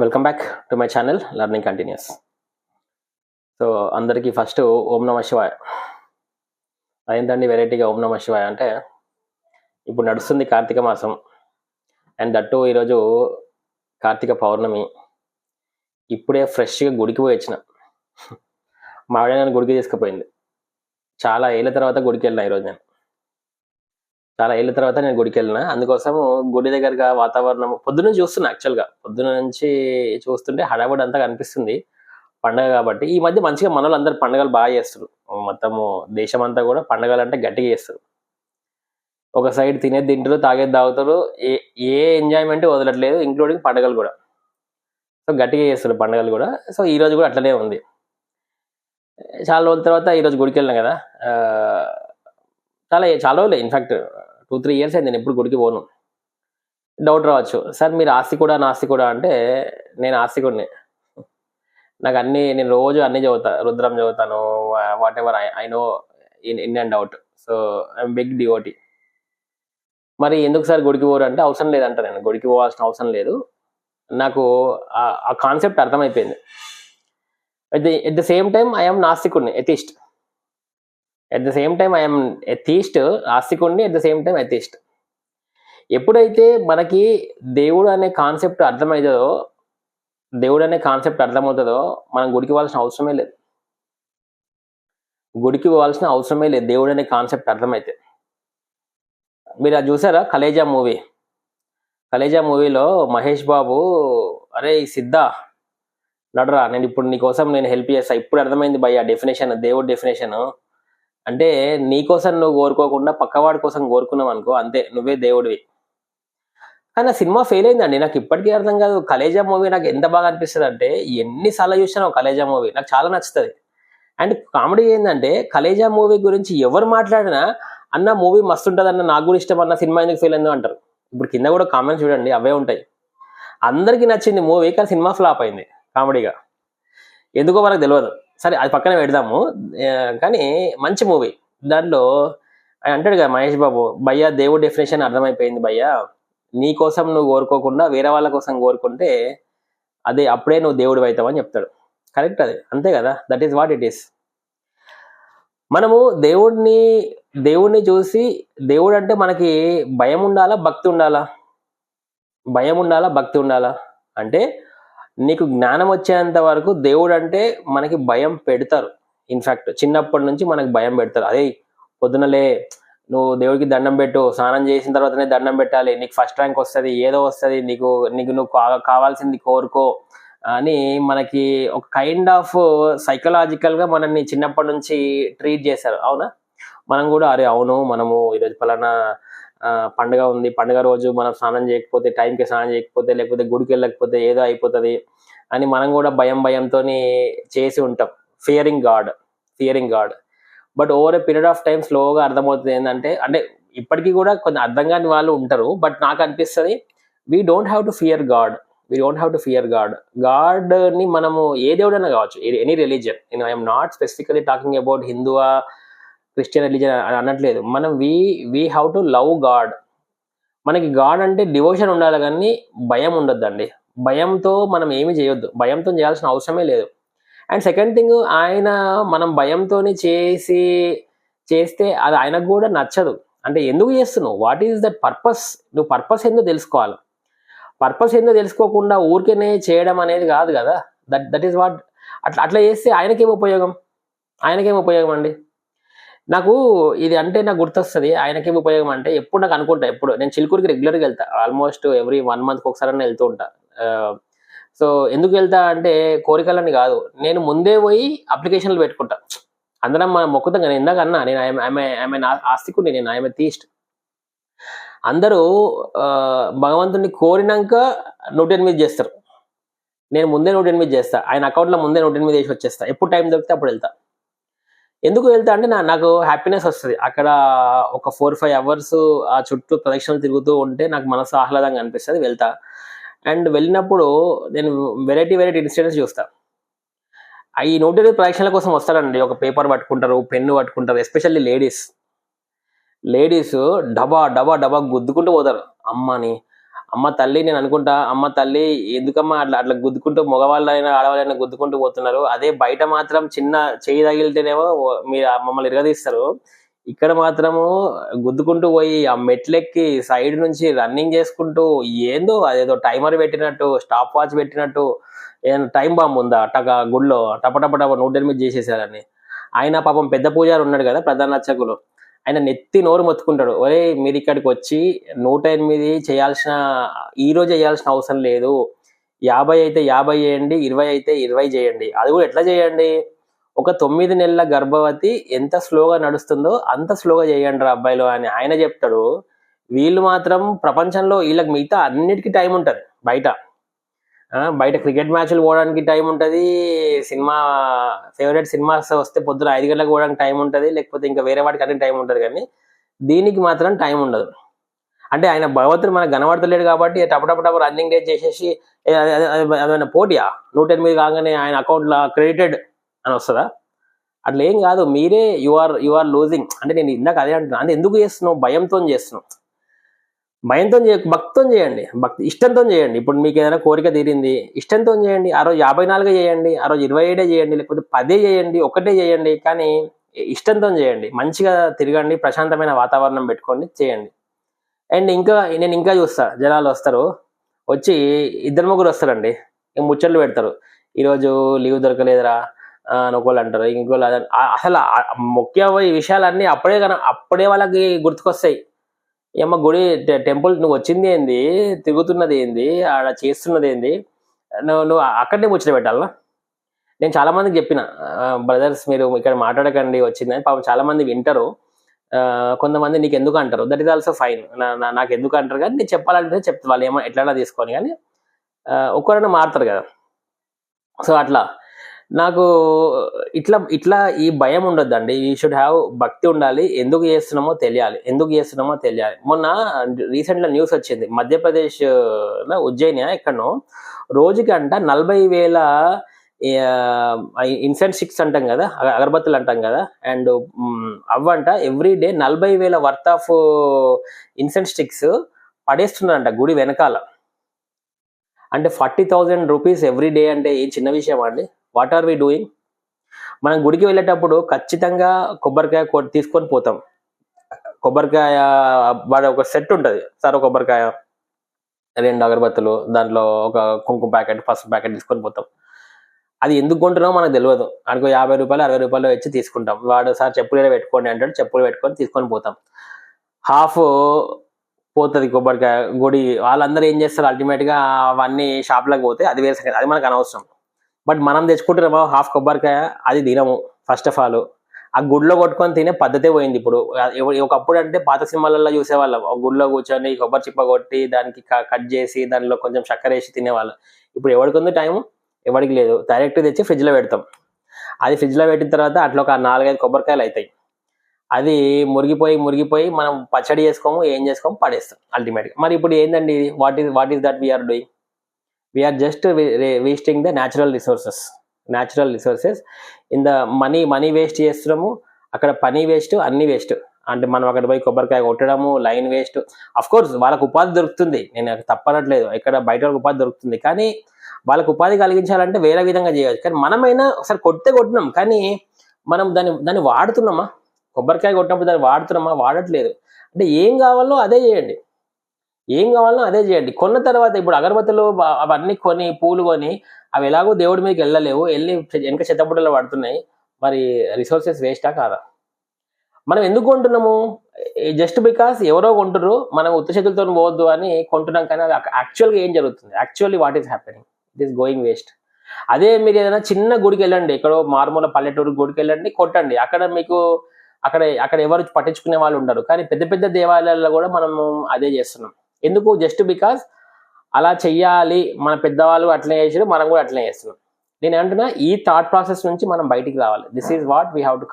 Welcome back to my channel learning continuous. So అందరికీ first ఓం నమ శివాయ. అదేంటండి వెరైటీగా ఓం నమ శివాయ అంటే, ఇప్పుడు నడుస్తుంది కార్తీక మాసం అండ్ దట్టు ఈరోజు కార్తీక పౌర్ణమి. ఇప్పుడే ఫ్రెష్గా గుడికి పోయి వచ్చిన. మా ఆవిడ నన్ను గుడికి తీసుకుపోయింది. చాలా ఏళ్ళ తర్వాత గుడికి వెళ్ళిన ఈరోజు నేను. గుడికి వెళ్ళిన. అందుకోసం గుడి దగ్గరగా వాతావరణం పొద్దున్న చూస్తున్నా. యాక్చువల్గా పొద్దున్న నుంచి చూస్తుంటే హడావుడి అంతా కనిపిస్తుంది పండగ కాబట్టి. ఈ మధ్య మంచిగా మనలో అందరు పండుగలు బాగా చేస్తారు. మొత్తము దేశం అంతా కూడా పండుగలు అంటే గట్టిగా చేస్తారు. ఒక సైడ్ తినేది తింటారు, తాగేది తాగుతారు, ఏ ఎంజాయ్మెంట్ వదలట్లేదు, ఇంక్లూడింగ్ పండుగలు కూడా. సో గట్టిగా చేస్తారు పండుగలు కూడా. సో ఈ రోజు కూడా అట్లనే ఉంది. చాలా రోజుల తర్వాత ఈరోజు గుడికి వెళ్ళినా కదా. చాలా రోజులే, ఇన్ఫాక్ట్ 2-3 years అయింది నేను ఎప్పుడు గుడికి పోను. డౌట్ రావచ్చు, సార్ మీరు ఆస్తికుడా నాస్తికుడా అంటే, నేను ఆస్తికుడిని. నాకు నేను రోజు అన్ని చదువుతా, రుద్రం చదువుతాను, whatever I know in and out. So I'm big devotee. మరి ఎందుకు సార్ గుడికి పోరు అంటే, అవసరం లేదంట. నేను గుడికి పోవాల్సిన అవసరం లేదు, నాకు ఆ కాన్సెప్ట్ అర్థమైపోయింది. At the same time I'm నాస్తికుడిని, atheist. At the same time I'm atheist, ఆస్తికుడిని, at the same time atheist. ఎప్పుడైతే మనకి దేవుడు అనే కాన్సెప్ట్ అర్థమవుతుందో మనం గుడికి పోవాల్సిన అవసరమే లేదు. దేవుడు అనే కాన్సెప్ట్ అర్థమైతే. మీరు అది చూసారా కలేజా మూవీలో మహేష్ బాబు, అరే సిద్ధా నడరా, నేను ఇప్పుడు నీకోసం నేను హెల్ప్ చేస్తా, ఇప్పుడు అర్థమైంది భయ్యా డెఫినేషన్, దేవుడి డెఫినేషన్ అంటే, నీకోసం నువ్వు కోరుకోకుండా పక్కవాడి కోసం కోరుకున్నావు అనుకో, అంతే నువ్వే దేవుడివి. కానీ ఆ సినిమా ఫెయిల్ అయిందండి. నాకు ఇప్పటికీ అర్థం కాదు. కలేజా మూవీ నాకు ఎంత బాగా అనిపిస్తుంది అంటే, ఎన్నిసార్లు చూసినా కలేజా మూవీ నాకు చాలా నచ్చుతుంది. అండ్ కామెడీ ఏంటంటే, కలేజా మూవీ గురించి ఎవరు మాట్లాడినా అన్న మూవీ మస్తు ఉంటుంది అన్న, నాకు కూడా ఇష్టం అన్న, సినిమా ఎందుకు ఫెయిల్ అయిందో అంటారు. ఇప్పుడు కింద కూడా కామెంట్స్ చూడండి, అవే ఉంటాయి. అందరికీ నచ్చింది మూవీ, కానీ సినిమా ఫ్లాప్ అయింది కామెడీగా. ఎందుకో మనకు తెలియదు. సరే అది పక్కన పెడదాము. కానీ మంచి మూవీ. దాంట్లో ఆయన అంటాడు కదా మహేష్ బాబు, భయ్యా దేవుడి డెఫినేషన్ అర్థమైపోయింది భయ్యా, నీ కోసం నువ్వు కోరుకోకుండా వేరే వాళ్ళ కోసం కోరుకుంటే అప్పుడే నువ్వు దేవుడు అవుతావు అని చెప్తాడు. కరెక్ట్, అది అంతే కదా. That is what it is. మనము దేవుడిని చూసి, దేవుడు అంటే మనకి భయం ఉండాలా భక్తి ఉండాలా అంటే, నీకు జ్ఞానం వచ్చేంత వరకు దేవుడు అంటే మనకి భయం పెడతారు. ఇన్ఫాక్ట్ చిన్నప్పటి నుంచి మనకి భయం పెడతారు. అదే పొద్దునలే నువ్వు దేవుడికి దండం పెట్టు, స్నానం చేసిన తర్వాతనే దండం పెట్టాలి, నీకు ఫస్ట్ ర్యాంక్ వస్తుంది, ఏదో వస్తుంది, నీకు నువ్వు కావాల్సింది కోరుకో అని మనకి ఒక కైండ్ ఆఫ్ సైకలాజికల్గా మనల్ని చిన్నప్పటి నుంచి ట్రీట్ చేశారు. అవునా? మనం కూడా అరే అవును, మనము ఈరోజు పలానా పండుగ ఉంది, పండుగ రోజు మనం స్నానం చేయకపోతే, టైంకి స్నానం చేయకపోతే, లేకపోతే గుడికి వెళ్ళకపోతే ఏదో అయిపోతుంది అని మనం కూడా భయంతో చేసి ఉంటాం. Fearing God. But over a period of time స్లోగా అర్థమవుతుంది ఏంటంటే, అంటే ఇప్పటికీ కూడా కొంచెం అర్థం కాని వాళ్ళు ఉంటారు. బట్ నాకు అనిపిస్తుంది, we don't have to fear గాడ్ని మనము ఏ దేవుడైనా కావచ్చు, any religion. I'm not specifically talking about హిందూవా క్రిస్టియన్ రిలీజన్ అని అనట్లేదు. మనం we have to love God. మనకి గాడ్ అంటే డివోషన్ ఉండాలి, కానీ భయం ఉండొద్దండి. భయంతో మనం ఏమి చేయొద్దు, భయంతో చేయాల్సిన అవసరమే లేదు. అండ్ సెకండ్ థింగ్, మనం భయంతో చేస్తే అది ఆయనకు కూడా నచ్చదు. అంటే ఎందుకు చేస్తున్నావు, వాట్ ఈస్ దట్ పర్పస్, నువ్వు పర్పస్ ఏందో తెలుసుకోవాలి. పర్పస్ ఏందో తెలుసుకోకుండా ఊరికేనే చేయడం అనేది కాదు కదా. That is what. అట్లా చేస్తే ఆయనకేం ఉపయోగం అండి. నాకు ఇది అంటే నాకు గుర్తొస్తుంది, ఆయనకేం ఉపయోగం అంటే, ఎప్పుడు నాకు అనుకుంటా, ఎప్పుడు నేను చిలుకూరుకి రెగ్యులర్గా వెళ్తా, ఆల్మోస్ట్ ఎవ్రీ 1 month ఒకసారి వెళ్తూ ఉంటా. సో ఎందుకు వెళ్తా అంటే, కోరికలని కాదు, నేను ముందే పోయి అప్లికేషన్లు పెట్టుకుంటా. అందరం మనం మొక్కుతాం కదా, ఇందాక అన్నా నేను ఐఎమ్ ఆస్తికుడిని, నేను ఐఎమ్ ఎథిస్ట్. అందరూ భగవంతుడిని కోరినాక 108 చేస్తారు, నేను ముందే 108 చేస్తా. ఆయన అకౌంట్లో ముందే 108 వేసి వచ్చేస్తా. ఎప్పుడు టైం దొరికితే అప్పుడు వెళ్తా. ఎందుకు వెళ్తా అంటే, నాకు హ్యాపీనెస్ వస్తుంది. అక్కడ ఒక 4-5 hours ఆ చుట్టూ ప్రదక్షిణలు తిరుగుతూ ఉంటే నాకు మనసు ఆహ్లాదంగా అనిపిస్తుంది, వెళ్తా. అండ్ వెళ్ళినప్పుడు నేను వెరైటీ ఇన్సిడెంట్స్ చూస్తా. ఈ 108 ప్రదక్షిణల కోసం వస్తారండి. ఒక పేపర్ పట్టుకుంటారు, పెన్ను పట్టుకుంటారు. ఎస్పెషల్లీ లేడీస్ డబా గుద్దుకుంటూ పోతారు అమ్మని. అమ్మ తల్లి నేను అనుకుంటా, అమ్మ తల్లి ఎందుకమ్మా అట్లా అట్లా గుద్దుకుంటూ మగవాళ్ళైనా ఆడవాళ్ళైనా గుద్దుకుంటూ పోతున్నారు, అదే బయట మాత్రం చిన్న చేయి తగిలితేనేమో మీరు మమ్మల్ని ఇరగదీస్తారు, ఇక్కడ మాత్రము గుద్దుకుంటూ పోయి ఆ మెట్లెక్కి సైడ్ నుంచి రన్నింగ్ చేసుకుంటూ ఏందో అదేదో టైమర్ పెట్టినట్టు, స్టాప్ వాచ్ పెట్టినట్టు, ఏదైనా టైం బాంబు ఉందా టక గుడిలో టపటపటప 108 చేసేసారని. ఆయన పాపం పెద్ద పూజారి ఉన్నాడు కదా ప్రధాన అర్చకులు, ఆయన నెత్తి నోరు మొత్తుకుంటాడు, ఒరే మీరు ఇక్కడికి వచ్చి 108 చేయాల్సిన, ఈ రోజు చేయాల్సిన అవసరం లేదు, 50 అయితే 50 చేయండి, 20 అయితే 20 చేయండి, అది కూడా ఎట్లా చేయండి, ఒక 9 నెలల గర్భవతి ఎంత స్లోగా నడుస్తుందో అంత స్లోగా చేయండి రా అబ్బాయిలు అని ఆయన చెప్తాడు. వీళ్ళు మాత్రం ప్రపంచంలో వీళ్ళకి మిగతా అన్నిటికీ టైం ఉంటుంది, బయట క్రికెట్ మ్యాచ్లు పోవడానికి టైం ఉంటుంది, సినిమా ఫేవరెట్ సినిమాస్ వస్తే పొద్దున 5 గంటలకు పోవడానికి టైం ఉంటుంది, లేకపోతే ఇంకా వేరే వాటికి అన్ని టైం ఉంటుంది, కానీ దీనికి మాత్రం టైం ఉండదు. అంటే ఆయన భగవంతుడు మనకు కనబడతలేడు కాబట్టి టపటపటపు రన్నింగ్ రేస్ చేసేసి అదైనా పోటీయా 108 కాగానే ఆయన అకౌంట్లో క్రెడిటెడ్ అని వస్తుందా? అట్లా ఏం కాదు, మీరే యు ఆర్ లూజింగ్. అంటే నేను ఇందాక అదే అంటున్నా, అంటే ఎందుకు చేస్తున్నావు, భయంతో చేస్తున్నావు. భయంతో భక్తితో చేయండి, భక్తి ఇష్టంతో చేయండి. ఇప్పుడు మీకు ఏదైనా కోరిక తీరింది, ఇష్టంతో చేయండి. ఆ రోజు 54 చేయండి, ఆ రోజు 27 చేయండి, లేకపోతే 10 చేయండి, 1 చేయండి, కానీ ఇష్టంతో చేయండి. మంచిగా తిరగండి, ప్రశాంతమైన వాతావరణం పెట్టుకోండి, చేయండి. అండ్ నేను ఇంకా చూస్తా, జనాలు వస్తారు, వచ్చి 2-3 వస్తారండి, ముచ్చట్లు పెడతారు, ఈరోజు లీవ్ దొరకలేదురా అని ఒకళ్ళు అంటారు, ఇంకోళ్ళు అసలు ముఖ్య ఈ విషయాలన్నీ అప్పుడే వాళ్ళకి గుర్తుకొస్తాయి. ఏమ్మ గుడి టెంపుల్ నువ్వు వచ్చింది ఏంది, తిరుగుతున్నది ఏంది, ఆడ చేస్తున్నది ఏంది, నువ్వు అక్కడనే ముచ్చట పెట్టాలనా? నేను చాలా మందికి చెప్పిన, బ్రదర్స్ మీరు ఇక్కడ మాట్లాడకండి వచ్చిందని, పాపం చాలా మంది వింటారు, కొంతమంది నీకు ఎందుకు అంటారు, దట్ ఈస్ ఆల్సో ఫైన్, నాకు ఎందుకు అంటారు, కానీ నేను చెప్పాలంటే చెప్తా, వాళ్ళు ఏమో ఎట్లా తీసుకొని, కానీ ఒక్కరైనా మారుతారు కదా. సో అట్లా నాకు ఇట్లా ఈ భయం ఉండొద్దండి, ఈ షుడ్ హ్యావ్ భక్తి ఉండాలి, ఎందుకు చేస్తున్నామో తెలియాలి. మొన్న రీసెంట్గా న్యూస్ వచ్చింది, మధ్యప్రదేశ్ లో ఉజ్జయిని ఎక్కడనో రోజుకి 40,000 ఇన్సెంట్ స్టిక్స్ అంటాం కదా, అగరబత్తులు అంటాం కదా, అండ్ అవ్వంట every day 40,000 worth of incense sticks పడేస్తున్నారంట గుడి వెనకాల. అంటే 40,000 రూపీస్ ఎవ్రీ డే అంటే ఏం చిన్న విషయం అండి. What are we doing? మనం గుడికి వెళ్ళేటప్పుడు ఖచ్చితంగా కొబ్బరికాయ తీసుకొని పోతాం. కొబ్బరికాయ వాడు ఒక సెట్ ఉంటుంది సార్, కొబ్బరికాయ 2 అగరబత్తులు, దాంట్లో ఒక కుంకుమ ప్యాకెట్, పసుపు ప్యాకెట్ తీసుకొని పోతాం. అది ఎందుకు కొంటున్నామో మనకు తెలియదు, అక్కడికి 50 రూపాయలు 60 రూపాయలు ఇచ్చి తీసుకుంటాం. వాడు సార్ చెప్పులు పెట్టుకోండి అంటాడు, చెప్పులు పెట్టుకొని తీసుకొని పోతాం. హాఫ్ పోతుంది కొబ్బరికాయ గుడి. వాళ్ళందరూ ఏం చేస్తారు, అల్టిమేట్గా అవన్నీ షాప్లకు పోతే అది వేరే సంగతి, అది మనకు అనవసరం. బట్ మనం తెచ్చుకుంటున్నామో హాఫ్ కొబ్బరికాయ, అది తినము. ఫస్ట్ ఆఫ్ ఆల్ ఆ గుడిలో కొట్టుకొని తినే పద్ధతే పోయింది ఇప్పుడు. ఒకప్పుడు అంటే పాత సినిమాలలో చూసేవాళ్ళం, గుడిలో కూర్చొని కొబ్బరి చిప్ప కొట్టి దానికి కట్ చేసి దానిలో కొంచెం చక్కెర వేసి తినేవాళ్ళు. ఇప్పుడు ఎవరికి ఉంది టైం, ఎవరికి లేదు. డైరెక్ట్ తెచ్చి ఫ్రిడ్జ్లో పెడతాం. అది ఫ్రిడ్జ్లో పెట్టిన తర్వాత అట్లా ఒక 4-5 కొబ్బరికాయలు అవుతాయి. అది మురిగిపోయి మనం పచ్చడి చేసుకోము, ఏం చేసుకోము, పడేస్తాం అల్టిమేట్గా. మరి ఇప్పుడు ఏంటండి, what is that we are doing? We are just wasting the natural resources in the money waste చేస్తున్నాము, అక్కడ పని వేస్ట్, అన్ని వేస్ట్. అంటే మనం అక్కడ పోయి కొబ్బరికాయ కొట్టడము, లైన్ వేస్ట్. అఫ్ కోర్స్ వాళ్ళకు ఉపాధి దొరుకుతుంది, నేను తప్పనట్లేదు, ఇక్కడ బయట వాళ్ళకి ఉపాధి దొరుకుతుంది, కానీ వాళ్ళకు ఉపాధి కలిగించాలంటే వేరే విధంగా చేయవచ్చు. కానీ మనమైనా ఒకసారి కొట్టినాం, కానీ మనం దాన్ని వాడుతున్నామా? కొబ్బరికాయ కొట్టినప్పుడు దాన్ని వాడుతున్నామా? వాడట్లేదు. అంటే ఏం కావాలో అదే చేయండి. కొన్న తర్వాత ఇప్పుడు అగరబత్తులు అవన్నీ కొని, పూలు కొని, అవి ఎలాగో దేవుడి మీదకి వెళ్ళలేవు, వెళ్ళి వెనక చెత్తబుట్టలో పడుతున్నాయి. మరి రిసోర్సెస్ వేస్టా కాదా? మనం ఎందుకు కొంటున్నాము? జస్ట్ బికాస్ ఎవరో కొంటున్నారు, మనం ఉత్త చేతులతో పోవద్దు అని కొంటున్నాం. కానీ యాక్చువల్గా ఏం జరుగుతుంది? Actually what is happening? It is going waste. అదే మీరు ఏదైనా చిన్న గుడికి వెళ్ళండి, ఎక్కడో మారుమూల పల్లెటూరు గుడికి వెళ్ళండి, కొట్టండి. అక్కడ ఎవరు పట్టించుకునే వాళ్ళు ఉండరు. కానీ పెద్ద పెద్ద దేవాలయాల్లో కూడా మనము అదే చేస్తున్నాం. ఎందుకు? జస్ట్ బికాస్ అలా చెయ్యాలి, మన పెద్దవాళ్ళు అట్లనే చేసారు, మనం కూడా అట్లనే చేస్తున్నాం. నేను ఏమంటున్నా, ఈ థాట్ ప్రాసెస్ నుంచి మనం బయటికి రావాలి. This is what we have to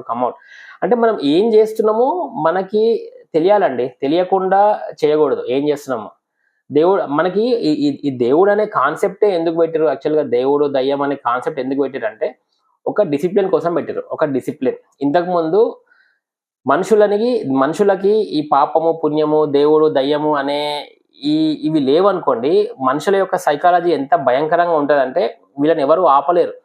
come out. అంటే మనం ఏం చేస్తున్నామో మనకి తెలియాలండి, తెలియకుండా చేయకూడదు. ఏం చేస్తున్నాము, దేవుడు మనకి ఈ దేవుడు అనే కాన్సెప్టే ఎందుకు పెట్టారు? యాక్చువల్గా దేవుడు దయ్యం అనే కాన్సెప్ట్ ఎందుకు పెట్టారు అంటే ఒక డిసిప్లిన్ కోసం పెట్టారు. ఒక డిసిప్లిన్. ఇంతకు ముందు మనుషులకి ఈ పాపము, పుణ్యము, దేవుడు, దయ్యము అనే ఇవి లేవనుకోండి, మనుషుల యొక్క సైకాలజీ ఎంత భయంకరంగా ఉంటుందంటే వీళ్ళని ఎవరు ఆపలేరు.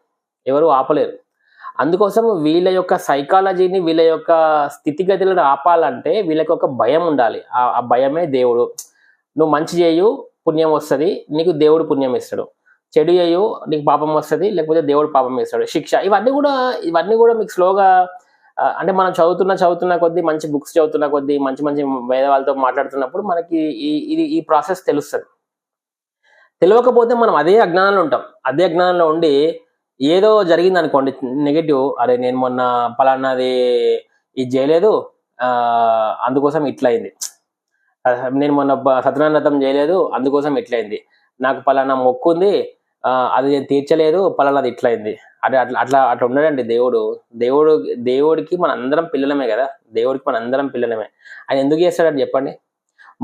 అందుకోసం వీళ్ళ యొక్క సైకాలజీని, వీళ్ళ యొక్క స్థితిగతులను ఆపాలంటే వీళ్ళకి ఒక భయం ఉండాలి. ఆ భయమే దేవుడు. నువ్వు మంచి చేయు, పుణ్యం వస్తుంది, నీకు దేవుడు పుణ్యం ఇస్తాడు. చెడు చేయు, నీకు పాపం వస్తుంది, లేకపోతే దేవుడు పాపం ఇస్తాడు. శిక్ష, ఇవన్నీ కూడా మీకు స్లోగా అంటే మనం చదువుతున్న కొద్దీ, మంచి బుక్స్ చదువుతున్న కొద్దీ, మంచి వేద వాళ్ళతో మాట్లాడుతున్నప్పుడు మనకి ఈ ప్రాసెస్ తెలుస్తుంది. తెలియకపోతే మనం అదే అజ్ఞానంలో ఉంటాం. అదే అజ్ఞానంలో ఉండి ఏదో జరిగింది అనుకోండి నెగటివ్, అరే నేను మొన్న పలానాది ఇది చేయలేదు, అందుకోసం ఇట్లా అయింది. నేను మొన్న సత్యనారాయణ వ్రతం చేయలేదు, అందుకోసం ఇట్లయింది. నాకు పలానా మొక్కు ఉంది, అది నేను తీర్చలేదు, పలానాది ఇట్లయింది. అదే అట్లా ఉండడండి దేవుడికి మన అందరం పిల్లలమే కదా. ఆయన ఎందుకు చేస్తాడని చెప్పండి?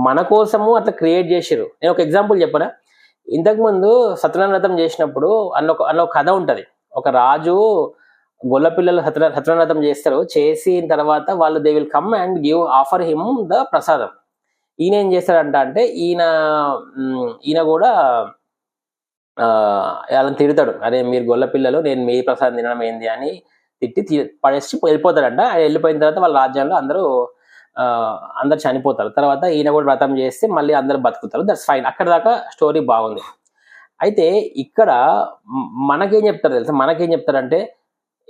మన కోసము అట్లా క్రియేట్ చేసిరు. నేను ఒక ఎగ్జాంపుల్ చెప్పనా? ఇంతకుముందు సత్యనారాయణ వ్రతం చేసినప్పుడు అందులో ఒక కథ ఉంటది. ఒక రాజు గొల్ల పిల్లలు సత్యనారాయణ వ్రతం చేస్తారు. చేసిన తర్వాత వాళ్ళు they will come and offer him the ప్రసాదం. ఈయన ఏం చేస్తాడంటే ఈయన కూడా వాళ్ళని తిడతాడు, అరే మీరు గొల్ల పిల్లలు, నేను మీ ప్రసాదం తినడం ఏంది అని తిట్టి పడేసి వెళ్ళిపోతాడంట. ఆయన వెళ్ళిపోయిన తర్వాత వాళ్ళ రాజ్యంలో అందరూ చనిపోతారు. తర్వాత ఈయన కూడా వ్రతం చేస్తే మళ్ళీ అందరూ బతుకుతారు. That's fine. అక్కడ దాకా స్టోరీ బాగుంది. అయితే ఇక్కడ మనకేం చెప్తారంటే,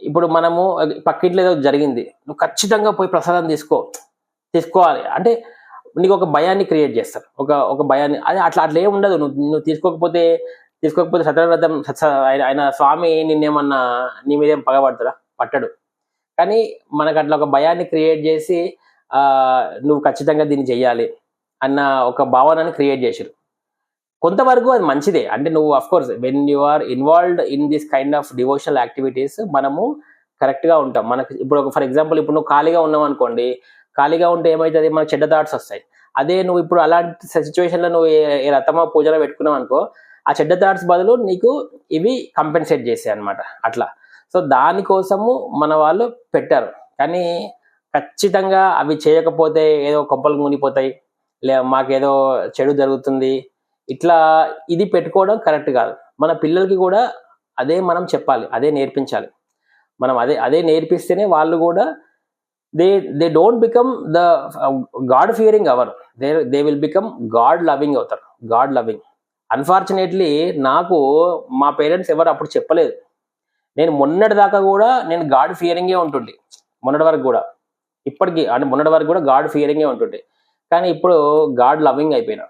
ఇప్పుడు మనము పక్కింట్లో ఏదో జరిగింది, నువ్వు ఖచ్చితంగా పోయి ప్రసాదం తీసుకోవాలి అంటే నీకు ఒక భయాన్ని క్రియేట్ చేస్తారు. ఒక భయాన్ని, అది అట్లా ఏం ఉండదు. నువ్వు తీసుకోకపోతే సత్యవ్రతం ఆయన స్వామి నిన్నేమన్నా నీ మీదేం పట్టడు. కానీ మనకు అట్లా ఒక భయాన్ని క్రియేట్ చేసి నువ్వు ఖచ్చితంగా దీన్ని చెయ్యాలి అన్న ఒక భావనని క్రియేట్ చేసారు. కొంతవరకు అది మంచిదే. అంటే నువ్వు of course when you are involved in this kind of devotional activities మనము కరెక్ట్గా ఉంటాం. మనకి ఇప్పుడు ఫర్ ఎగ్జాంపుల్ ఇప్పుడు నువ్వు ఖాళీగా ఉన్నావు అనుకోండి, ఖాళీగా ఉంటే ఏమవుతుంది, మనకు చెడ్డ థాట్స్ వస్తాయి. అదే నువ్వు ఇప్పుడు అలాంటి సిచ్యువేషన్లో నువ్వు ఏ రథమా పూజలో పెట్టుకున్నావు అనుకో, ఆ చెడ్డ థాట్స్ బదులు నీకు ఇవి కంపెన్సేట్ చేసాయి అనమాట. అట్లా సో దానికోసము మన వాళ్ళు పెట్టారు. కానీ ఖచ్చితంగా అవి చేయకపోతే ఏదో కొంపలు మునిగిపోతాయి, మాకేదో చెడు జరుగుతుంది, ఇట్లా ఇది పెట్టుకోవడం కరెక్ట్ కాదు. మన పిల్లలకి కూడా అదే మనం చెప్పాలి, అదే నేర్పించాలి. మనం అదే నేర్పిస్తేనే వాళ్ళు కూడా they don't become the God fearing అవర్, they will become God loving అవుతారు. God loving. అన్ఫార్చునేట్లీ నాకు మా పేరెంట్స్ ఎవరు అప్పుడు చెప్పలేదు. నేను మొన్నటి దాకా కూడా నేను గాడ్ ఫియరింగే ఉంటుండే, మొన్నటి వరకు కూడా. ఇప్పటికీ అంటే మొన్నటి వరకు కూడా గాడ్ ఫియరింగే ఉంటుండే. కానీ ఇప్పుడు గాడ్ లవింగ్ అయిపోయినా.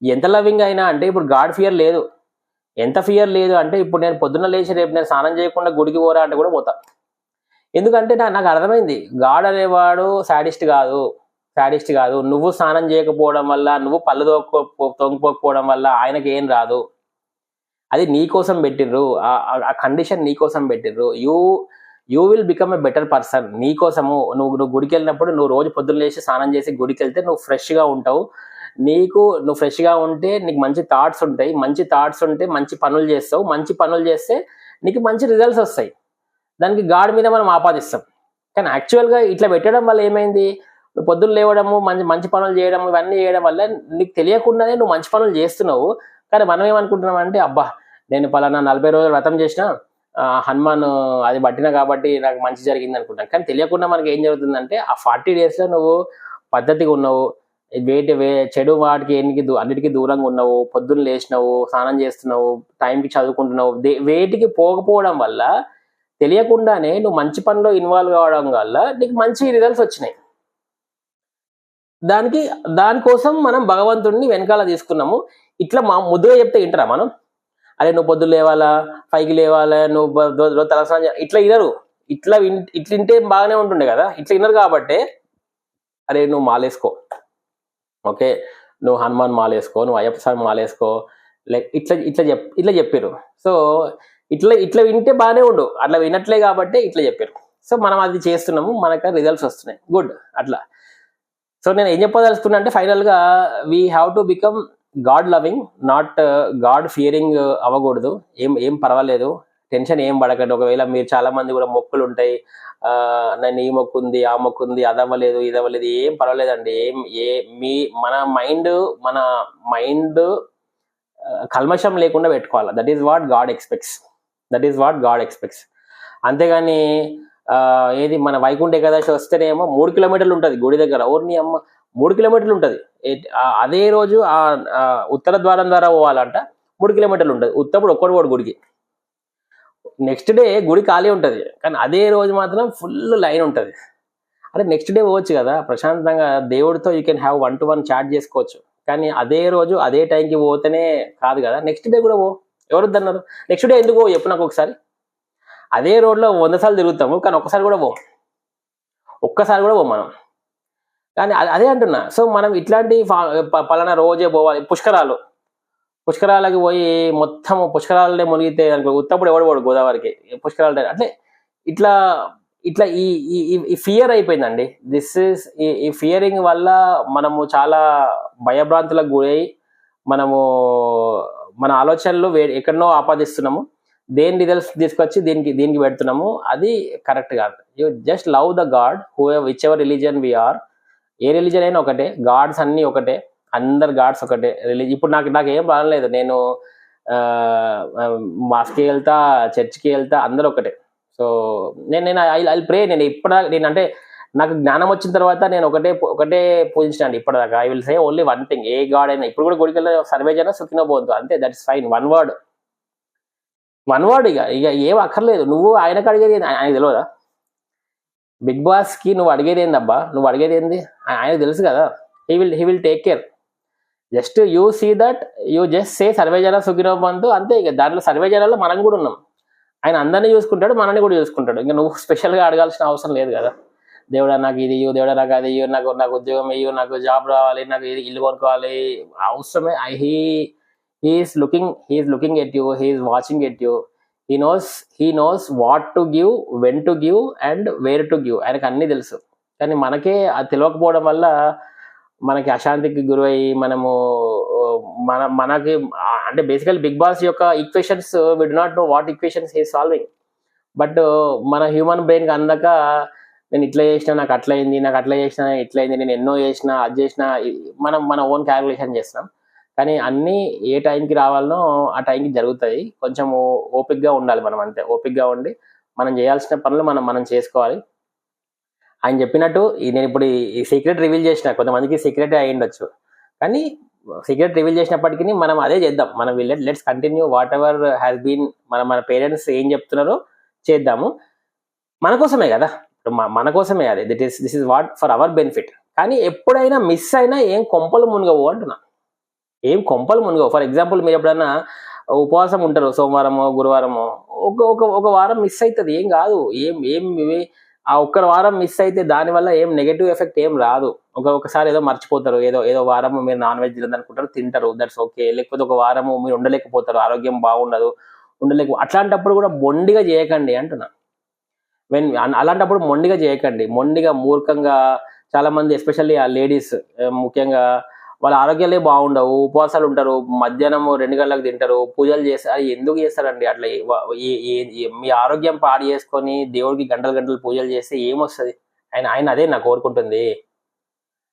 ఎంత లవింగ్ అయినా అంటే ఇప్పుడు గాడ్ ఫియర్ లేదు. ఎంత ఫియర్ లేదు అంటే ఇప్పుడు నేను పొద్దున్న లేచి రేపు నేను స్నానం చేయకుండా గుడికి పోరా అంటే కూడా పోతా. ఎందుకంటే నాకు అర్థమైంది, గాడ్ అనేవాడు సాడిస్ట్ కాదు. నువ్వు స్నానం చేయకపోవడం వల్ల, నువ్వు పళ్ళు తొంగిపోకపోవడం వల్ల ఆయనకి ఏం రాదు. అది నీ కోసం పెట్టిర్రు, ఆ కండిషన్ నీ కోసం పెట్టిర్రు. You will become a better person. నీ కోసము నువ్వు గుడికి వెళ్ళినప్పుడు, నువ్వు రోజు పొద్దున్న లేచి స్నానం చేసి గుడికి వెళ్తే నువ్వు ఫ్రెష్గా ఉంటావు. నువ్వు ఫ్రెష్గా ఉంటే నీకు మంచి థాట్స్ ఉంటాయి. మంచి థాట్స్ ఉంటే మంచి పనులు చేస్తావు. మంచి పనులు చేస్తే నీకు మంచి రిజల్ట్స్ వస్తాయి. దానికి గాడ్ మీద మనం ఆపాదిస్తాం. కానీ యాక్చువల్గా ఇట్లా పెట్టడం వల్ల ఏమైంది, నువ్వు పొద్దున్న లేవడము, మంచి పనులు చేయడం, ఇవన్నీ చేయడం వల్ల నీకు తెలియకుండానే నువ్వు మంచి పనులు చేస్తున్నావు. కానీ మనం ఏమనుకుంటున్నాం అంటే, అబ్బా నేను పలానా 40 రోజులు వ్రతం చేసిన, హనుమాన్ అది పట్టినా కాబట్టి నాకు మంచి జరిగింది అనుకుంటాను. కానీ తెలియకుండా మనకి ఏం జరుగుతుందంటే, ఆ 40 డేస్లో నువ్వు పద్ధతిగా ఉన్నావు, చెడు వాటికి అన్నిటికీ దూరంగా ఉన్నావు, పొద్దున్న లేచినావు, స్నానం చేస్తున్నావు, టైంకి చదువుకుంటున్నావు. వేటికి పోకపోవడం వల్ల తెలియకుండానే నువ్వు మంచి పనిలో ఇన్వాల్వ్ కావడం వల్ల నీకు మంచి రిజల్ట్స్ వచ్చినాయి. దానికోసం మనం భగవంతుడిని వెనకాల తీసుకున్నాము. ఇట్లా ముద్దుగా చెప్తే వింటారా మనం? అరే నువ్వు పొద్దున్న లేవాలా, 5కి లేవాలా, నువ్వు తలస్నానం ఇట్లా వినరు. ఇట్లా వింటే బాగానే ఉంటుండే కదా. ఇట్లా వినరు కాబట్టి, అరే నువ్వు మాలేసుకో, ఓకే, నువ్వు హనుమాన్ మాలేసుకో, నువ్వు అయ్యప్ప స్వామి మాలేసుకో, లైక్ ఇట్లా చెప్పారు. సో ఇట్లా వింటే బాగానే ఉండు. అట్లా వినట్లే కాబట్టి ఇట్లా చెప్పారు. సో మనం అది చేస్తున్నాము, మనకు రిజల్ట్స్ వస్తున్నాయి. గుడ్. అట్లా సో నేను ఏం చెప్పదలుచుకున్నా అంటే, ఫైనల్గా we have to become God loving, not God Fearing అవ్వకూడదు. ఏం పర్వాలేదు, టెన్షన్ ఏం పడకండి. ఒకవేళ మీరు చాలా మంది కూడా మొక్కులు ఉంటాయి, నన్ను ఈ మొక్కు ఉంది, ఆ మొక్కు ఉంది, అది అవ్వలేదు, ఇది అవ్వలేదు, ఏం పర్వాలేదండి. ఏం ఏ మీ మన మైండ్ కల్మషం లేకుండా పెట్టుకోవాలి. That is what God expects. అంతేగాని ఏది మన వైకుంఠ ఏకాదశి వస్తేనేమో 3 కిలోమీటర్లు ఉంటుంది గుడి దగ్గర. ఊరిని అమ్మ 3 కిలోమీటర్లు ఉంటుంది. అదే రోజు ఉత్తర ద్వారం ద్వారా పోవాలంట, 3 కిలోమీటర్లు ఉంటుంది. ఉత్తప్పుడు ఒక్కడు గుడికి. నెక్స్ట్ డే గుడి ఖాళీ ఉంటుంది, కానీ అదే రోజు మాత్రం ఫుల్ లైన్ ఉంటుంది. అంటే నెక్స్ట్ డే పోవచ్చు కదా ప్రశాంతంగా దేవుడితో. You can have 1-to-1 chat చేసుకోవచ్చు. కానీ అదే రోజు అదే టైంకి పోతేనే కాదు కదా, నెక్స్ట్ డే కూడా ఎవరు వద్దన్నారు? నెక్స్ట్ డే ఎందుకు చెప్పు నాకు ఒకసారి. అదే రోడ్లో 100 సార్లు తిరుగుతాము, కానీ ఒక్కసారి కూడా మనం. కానీ అదే అంటున్నా. సో మనం ఇట్లాంటి పలానా రోజే పోవాలి. పుష్కరాలకి పోయి మొత్తం పుష్కరాలనే మునిగితే అనుకో, ఉత్తప్పుడు ఎవడు పోడు గోదావరికి పుష్కరాలు. అట్లే ఇట్లా ఈ ఫియర్ అయిపోయిందండి. ఈ ఫియరింగ్ వల్ల మనము చాలా భయభ్రాంతులకు గురై మనము మన ఆలోచనలు ఎక్కడనో ఆపాదిస్తున్నాము. దేని రిజల్ట్స్ తీసుకొచ్చి దీనికి పెడుతున్నాము. అది కరెక్ట్ కాదు. You just love the god whichever religion we are. ఏ రిలీజియన్ అయినా ఒకటే, గాడ్స్ అన్నీ ఒకటే, అందరు గాడ్స్ ఒకటే. ఇప్పుడు నాకు ఏం రాలేదు. నేను మాస్కి వెళ్తా, చర్చ్కి వెళ్తా, అందరూ ఒకటే. సో నేను ఐ ప్రే. నేను అంటే నాకు జ్ఞానం వచ్చిన తర్వాత నేను ఒకటే పూజించాను ఇప్పటిదాకా. I will say only one thing. A God అయినా ఇప్పుడు కూడా గుడికి వెళ్ళి సర్వేజన సుఖినో పోద్దు, అంతే. That's fine. One word. ఇక ఏం అక్కర్లేదు. నువ్వు ఆయనకు అడిగేది ఆయనకు తెలియదా? బిగ్ బాస్ కి నువ్వు అడిగేది ఏందబ్బా? నువ్వు అడిగేది ఏంది? ఆయనకు తెలుసు కదా. He will take care. Just you see that, you just say సర్వేజన సుఖినో బంధు, అంతే. ఇక దాంట్లో సర్వేజనాల్లో మనం కూడా ఉన్నాం. ఆయన అందరినీ చూసుకుంటాడు, మనల్ని కూడా చూసుకుంటాడు. ఇంకా నువ్వు స్పెషల్గా అడగాల్సిన అవసరం లేదు కదా. దేవుడా నాకు ఇది ఇయ్యు, దేవుడా నాకు అది ఇయ్యు, నాకు ఉద్యోగం ఇయ్యు, నాకు జాబ్ రావాలి, నాకు ఇది ఇల్లు కొనుక్కోవాలి. అవసరమే. He's looking at you, he's watching at you. He knows what to give, when to give and where to give. ఆయనకు అన్నీ తెలుసు. కానీ మనకే అది తెలియకపోవడం వల్ల మనకి అశాంతికి గురై మనకి అంటే బేసికల్ బిగ్ బాస్ యొక్క equations we do not know what equations he solving. But మన హ్యూమన్ బ్రెయిన్కి అందక నేను ఇట్లా చేసినా నాకు అట్లా అయింది, నాకు అట్లా చేసినా ఇట్లా అయింది, నేను ఎన్నో చేసినా అది చేసినా, మన ఓన్ క్యాలిక్యులేషన్ చేస్తున్నాం. కానీ అన్నీ ఏ టైంకి రావాలనో ఆ టైంకి జరుగుతాయి. కొంచెము ఓపిక్గా ఉండాలి మనం, అంతే. ఓపిక్గా ఉండి మనం చేయాల్సిన పనులు మనం చేసుకోవాలి. ఆయన చెప్పినట్టు నేను ఇప్పుడు ఈ సీక్రెట్ రివీల్ చేసిన, కొంతమందికి సీక్రెట్ అయి ఉండొచ్చు, కానీ సీక్రెట్ రివీల్ చేసినప్పటికీ మనం అదే చేద్దాం. మనం let's continue whatever has been. మన పేరెంట్స్ ఏం చెప్తున్నారో చేద్దాము. మన కోసమే కదా, మన కోసమే. అది this is what for our benefit. కానీ ఎప్పుడైనా మిస్ అయినా ఏం కొంపలు మునిగవు అంటున్నా. ఏం కొంపలు మునిగవు. ఫర్ ఎగ్జాంపుల్, మీరు ఎప్పుడైనా ఉపవాసం ఉంటారు, సోమవారమో గురువారమో, ఒక వారం మిస్ అవుతుంది, ఏం కాదు. ఆ ఒక్క వారం మిస్ అయితే దానివల్ల ఏం నెగటివ్ ఎఫెక్ట్ ఏం రాదు. ఒకసారి ఏదో మర్చిపోతారు, ఏదో వారము మీరు నాన్ వెజ్ తినదనుకుంటారు, తింటారు, దట్స్ ఓకే. లేకపోతే ఒక వారము మీరు ఉండలేకపోతారు, ఆరోగ్యం బాగుండదు, అట్లాంటప్పుడు కూడా మొండిగా చేయకండి అంటున్నా. అలాంటప్పుడు మొండిగా చేయకండి. మొండిగా మూర్ఖంగా చాలా మంది, ఎస్పెషల్లీ ఆ లేడీస్ ముఖ్యంగా, వాళ్ళ ఆరోగ్యాలే బాగుండవు, ఉపవాసాలు ఉంటారు, మధ్యాహ్నం 2 గంటలకు తింటారు, పూజలు చేస్తారు. అది ఎందుకు చేస్తారండి అట్లా? మీ ఆరోగ్యం పాడు చేసుకొని దేవుడికి గంటలు పూజలు చేస్తే ఏమొస్తుంది? ఆయన అదే నాకు కోరుకుంటుంది.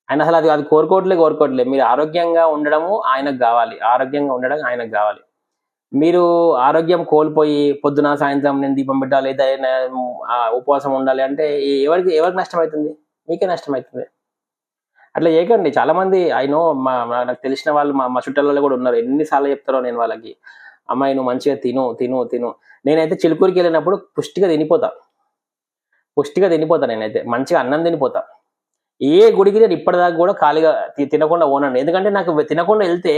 ఆయన అసలు అది కోరుకోవట్లే. మీరు ఆరోగ్యంగా ఉండడము ఆయనకు కావాలి, ఆరోగ్యంగా ఉండడం ఆయనకు కావాలి. మీరు ఆరోగ్యం కోల్పోయి పొద్దున సాయంత్రం నేను దీపం పెట్టాలి, ఉపవాసం ఉండాలి అంటే ఎవరికి నష్టమవుతుంది? మీకే నష్టమవుతుంది. అట్లా చేయకండి. చాలా మంది నాకు తెలిసిన వాళ్ళు మా చుట్టాలలో కూడా ఉన్నారు. ఎన్నిసార్లు చెప్తారో నేను వాళ్ళకి, అమ్మాయి నువ్వు మంచిగా తిను. నేనైతే చిలుకూరికి వెళ్ళినప్పుడు పుష్టిగా తినిపోతా. నేనైతే మంచిగా అన్నం తినిపోతా. ఏ గుడికి నేను ఇప్పటిదాకా కూడా ఖాళీగా తినకుండా పోనండి. ఎందుకంటే నాకు తినకుండా వెళ్తే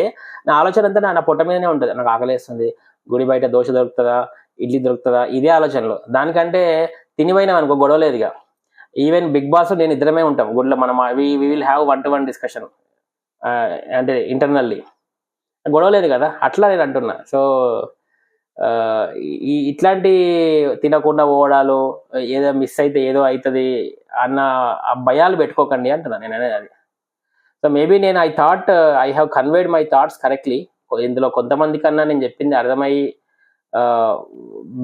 నా ఆలోచన అంతా నా పొట్ట మీదనే ఉంటుంది. నాకు ఆకలేస్తుంది, గుడి బయట దోశ దొరుకుతుందా, ఇడ్లీ దొరుకుతుందా, ఇదే ఆలోచనలో. దానికంటే తినిపోయినాం అనుకో గొడవ లేదుగా. ఈవెన్ బిగ్ బాస్ నేను ఇద్దరమే ఉంటాం గుడిలో. మనం we will have 1-to-1 discussion, అంటే ఇంటర్నల్లీ. గొడవ లేదు కదా, అట్లా నేను అంటున్నా. సో ఇట్లాంటి తినకుండా పోవడాలు, ఏదో మిస్ అయితే ఏదో అవుతుంది అన్న భయాలు పెట్టుకోకండి అంటున్నా నేను అనేది అది. So maybe I thought I have conveyed my thoughts correctly. ఇందులో కొంతమంది కన్నా నేను చెప్పింది అర్థమై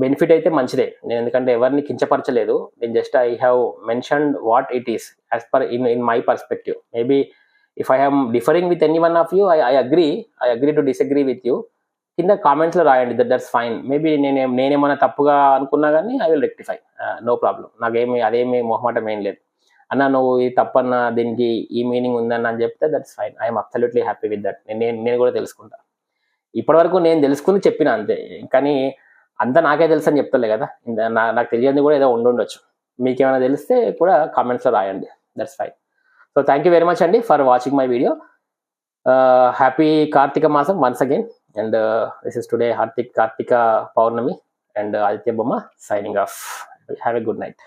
బెనిఫిట్ అయితే మంచిదే. నేను ఎందుకంటే ఎవరిని కించపరచలేదు. నేను just I have mentioned what it is as per in my perspective. Maybe if I am differing with any one of you, I agree to disagree with you. కింద కామెంట్స్లో రాయండి, దట్స్ ఫైన్. మేబీ నేనేమన్నా తప్పుగా అనుకున్నా కానీ I will rectify, no problem. నాకేమి అదేమి మొహమాటం ఏం లేదు. అన్న నువ్వు ఇది తప్పన్నా, దీనికి ఈ మీనింగ్ ఉందన్న అని చెప్తే that's fine. I'm absolutely happy with that. నేను కూడా తెలుసుకుంటా. ఇప్పటివరకు నేను తెలుసుకుని చెప్పిన అంతే, కానీ అంతా నాకే తెలుసు అని చెప్తలే కదా. నాకు తెలియదు కూడా ఏదో ఉండొచ్చు. మీకు ఏమైనా తెలిస్తే కూడా కామెంట్స్లో రాయండి, that's fine. So thank you very much అండి for watching my video. Happy Karthika masam once again, and this is today Karthika Pournami, and Aditya Bomma signing off. Have a good night.